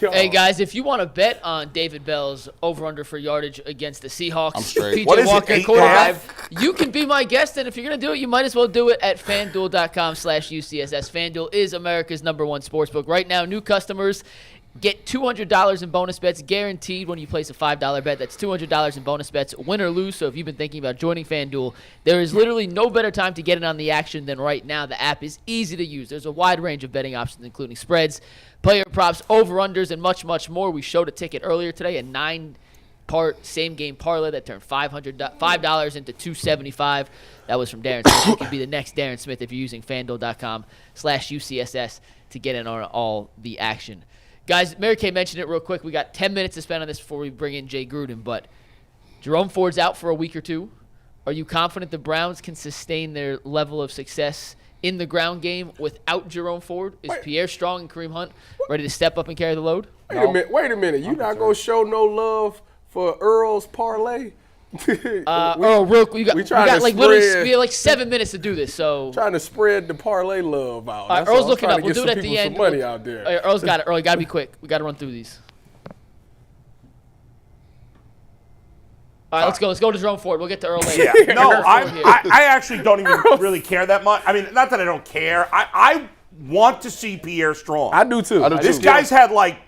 Hey, guys, if you want to bet on David Bell's over-under for yardage against the Seahawks, I'm straight. PJ Walker, quarterback, you can be my guest, and if you're going to do it, you might as well do it at FanDuel.com/UCSS. FanDuel is America's #1 sportsbook. Right now, new customers get $200 in bonus bets guaranteed when you place a $5 bet. That's $200 in bonus bets, win or lose. So if you've been thinking about joining FanDuel, there is literally no better time to get in on the action than right now. The app is easy to use. There's a wide range of betting options, including spreads, player props, over-unders, and much, much more. We showed a ticket earlier today, a 9-part same-game parlay that turned $5 into $275. That was from Darren Smith. You can be the next Darren Smith if you're using FanDuel.com/UCSS to get in on all the action. Guys, Mary Kay mentioned it real quick. We got 10 minutes to spend on this before we bring in Jay Gruden, but Jerome Ford's out for a week or two. Are you confident the Browns can sustain their level of success in the ground game without Jerome Ford? Is Pierre Strong and Kareem Hunt ready to step up and carry the load? Wait a minute. You're not going to show no love for Earl's parlay? Earl, real quick. We got like 7 minutes to do this, so. Trying to spread the parlay love out. Earl's looking up. We'll do it at the end. Some money out there. Earl's got it. Earl, you got to be quick. We got to run through these. All right, let's go. Let's go to Jerome Ford. We'll get to Earl later. Yeah. No, I actually don't even really care that much. I mean, not that I don't care. I want to see Pierre Strong. I do too. This guy's had like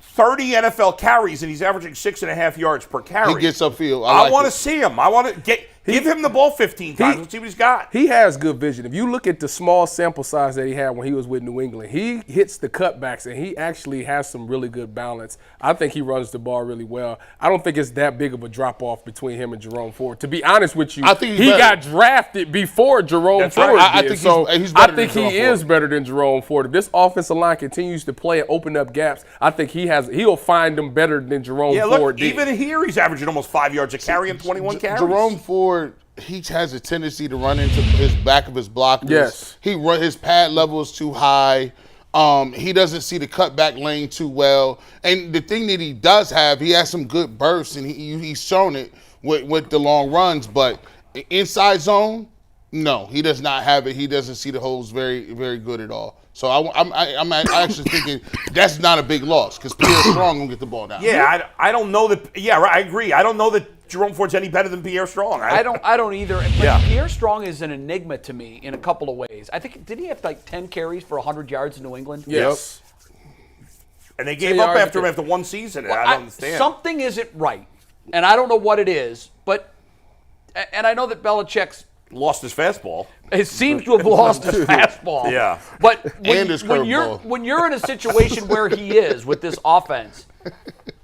30 NFL carries, and he's averaging 6.5 yards per carry. He gets upfield. I want to see him. I want to give him the ball 15 times and see what he's got. He has good vision. If you look at the small sample size that he had when he was with New England, he hits the cutbacks, and he actually has some really good balance. I think he runs the ball really well. I don't think it's that big of a drop-off between him and Jerome Ford. To be honest with you, I think he got drafted before Jerome Ford did. I think he is better than Jerome Ford. If this offensive line continues to play and open up gaps, I think he'll find them better than Jerome Ford did. Even here he's averaging almost 5 yards a carry and 21 carries. Jerome Ford, he has a tendency to run into his back of his blockers. Yes. His pad level is too high. He doesn't see the cutback lane too well. And the thing that he does have, he has some good bursts, and he's shown it with the long runs. But inside zone, no, he does not have it. He doesn't see the holes very, very good at all. So I'm actually thinking that's not a big loss because Pierre Strong will get the ball down. Yeah, I don't know that. Yeah, right, I agree. I don't know that Jerome Ford's any better than Pierre Strong. I don't either. But Pierre Strong is an enigma to me in a couple of ways. I think, did he have like 10 carries for 100 yards in New England? Yes. And they gave up after him after one season. Well, I don't understand. Something isn't right, and I don't know what it is. And I know that Belichick's lost his fastball. It seems to have lost his fastball. Yeah. But when you're in a situation where he is with this offense,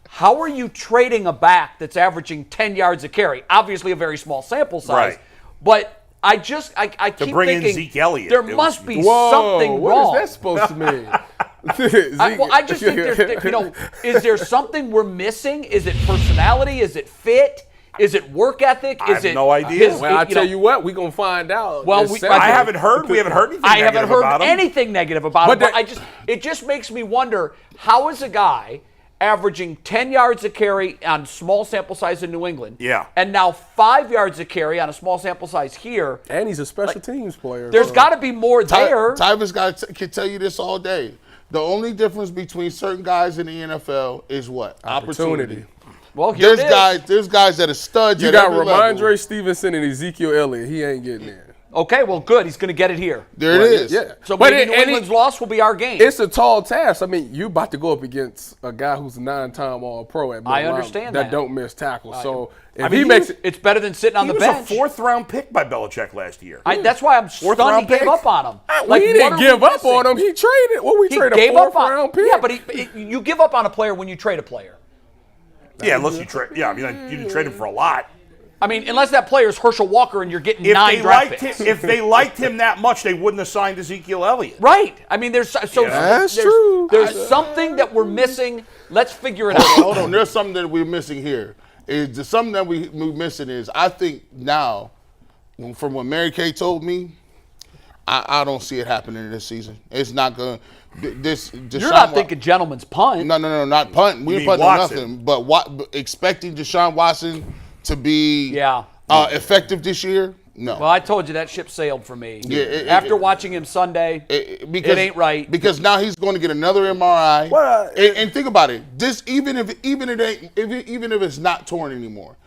how are you trading a back that's averaging 10 yards a carry? Obviously a very small sample size. Right. But I keep bring thinking in Zeke Elliott. There must be something wrong. What is that supposed to mean? I just think is there something we're missing? Is it personality? Is it fit? Is it work ethic? I have no idea. I tell you what, we're gonna find out. Well, we haven't heard anything. I haven't heard anything negative about him. But it just makes me wonder: how is a guy averaging 10 yards a carry on small sample size in New England, and now 5 yards a carry on a small sample size here, and he's a special teams player. There's got to be more there. Tyvus can tell you this all day. The only difference between certain guys in the NFL is what? Opportunity. Well, there's guys that are studs. You got Ramondre Stevenson and Ezekiel Elliott. He ain't getting there. Okay, well, good. He's going to get it here. There it is. Yeah. So maybe New England's loss will be our game. It's a tall task. I mean, you're about to go up against a guy who's a 9-time All-Pro at I understand that don't miss tackles. So if he makes it, it's better than sitting on the bench. He was a 4th-round pick by Belichick last year. That's why I'm stunned he gave up on him. We didn't give up on him. He traded. We traded a 4th-round pick. Yeah, but you give up on a player when you trade a player. Yeah, unless you trade. Yeah, I mean, you didn't trade him for a lot. I mean, unless that player's Herschel Walker and you're getting 9 draft picks. If they liked him that much, they wouldn't have signed Ezekiel Elliott. Right. I mean, there's true. There's something that we're missing. Let's figure it out. Hold on. There's something that we're missing here. Something that we're missing is, I think now, from what Mary Kay told me, I don't see it happening this season. It's not going to. You're not thinking gentleman's punt. No, not punt. We ain't punting nothing. But expecting Deshaun Watson to be effective this year, No. Well, I told you that ship sailed for me. Yeah, After watching him Sunday, it ain't right. Because now he's going to get another MRI. Well, and think about it. This even if it's not torn anymore,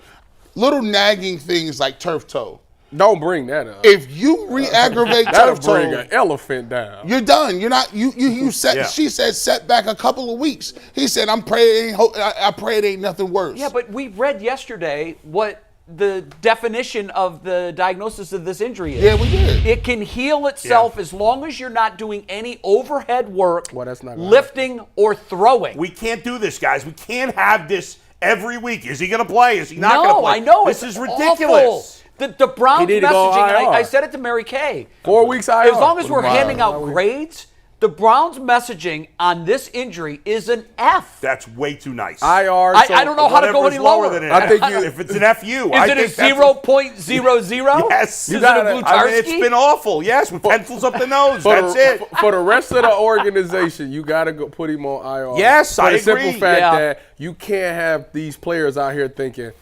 little nagging things like turf toe. Don't bring that up. If you re-aggravate That'll turf bring toe, an elephant down. you're done. You're not. You set. Yeah. She said set back a couple of weeks. He said I pray it ain't nothing worse. Yeah, but we read yesterday what the definition of the diagnosis of this injury is. Yeah, we did. It can heal itself as long as you're not doing any overhead work, Well, that's not gonna lifting or throwing. we can't do this, guys. We can't have this every week. Is he going to play? Is he not going to play? I know. This it's is ridiculous. awful. The Browns He need to go messaging, IR. I said it to Mary Kay. 4 weeks IR. As long as we're Wow. handing out grades, the Browns messaging on this injury is an F. That's way too nice. IR. I don't know how to go Whatever's any lower lower. than an I F. think you- if it's an FU, Is it a 0.00? Yes. Is You it gotta- a I mean, Blutarski? It's been awful. Yes, with pencils up the nose. For That's the, it. For the rest of the organization, you got to go put him on IR. Yes, for I the simple agree. fact Yeah. that you can't have these players out here thinking,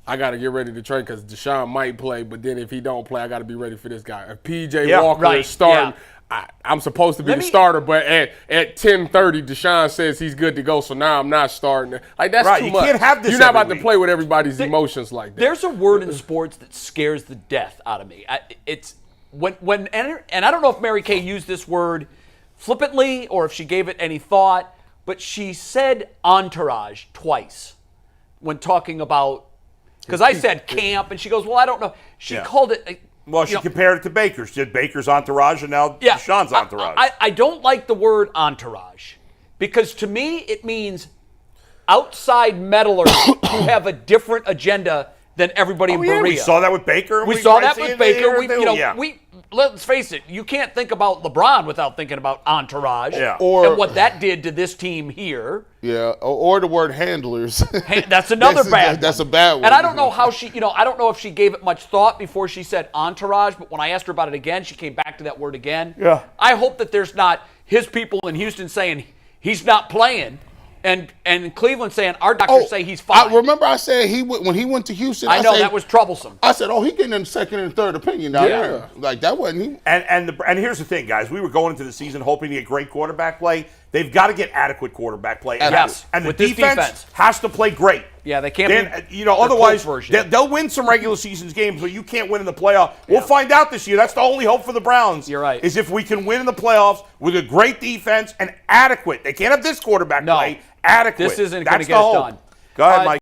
I got to get ready to train because Deshaun might play, but then if he don't play, I got to be ready for this guy. If P.J. Yeah, Walker right, is starting, yeah. I'm supposed to be Let the me- starter, but at 10:30, Deshaun says he's good to go, so now I'm not starting. Like, that's Right, too you much. can't have this You're not every about to week. play with everybody's emotions like that. There's a word in sports that scares the death out of me. It's when and I don't know if Mary Kay used this word flippantly or if she gave it any thought, but she said entourage twice when talking about, because I said camp and she goes, well, I don't know. She Yeah. called it. Well, she compared it to Baker. She did Baker's entourage and now Yeah, Deshaun's entourage. I don't like the word entourage because to me it means outside meddlers who have a different agenda than everybody in yeah, Berea. we saw that with Baker. and We saw might that see with it Baker. here, too. Let's face it, you can't think about LeBron without thinking about entourage Yeah. and what that did to this team here. Yeah, or the word handlers. That's another bad. That's one. a bad one. And I don't know how she, I don't know if she gave it much thought before she said entourage, but when I asked her about it again, she came back to that word again. Yeah. I hope that there's not his people in Houston saying he's not playing, and Cleveland saying our doctors say he's fine. Remember I said when he went to Houston. I know said, that was troublesome. I said, he getting a second and third opinion down Yeah. there. Like that wasn't he. And here's the thing, guys. We were going into the season hoping to get great quarterback play. They've got to get adequate quarterback play. Yes, And the with this defense defense. has to play great. Yeah, they can't be their otherwise Colts version. they'll win some regular seasons games, but you can't win in the playoff. We'll find out this year. That's the only hope for the Browns. You're right. Is if we can win in the playoffs with a great defense and adequate. They can't have this quarterback No. play. Adequate. This isn't gonna That's get the it hope. done. Go ahead, Mike.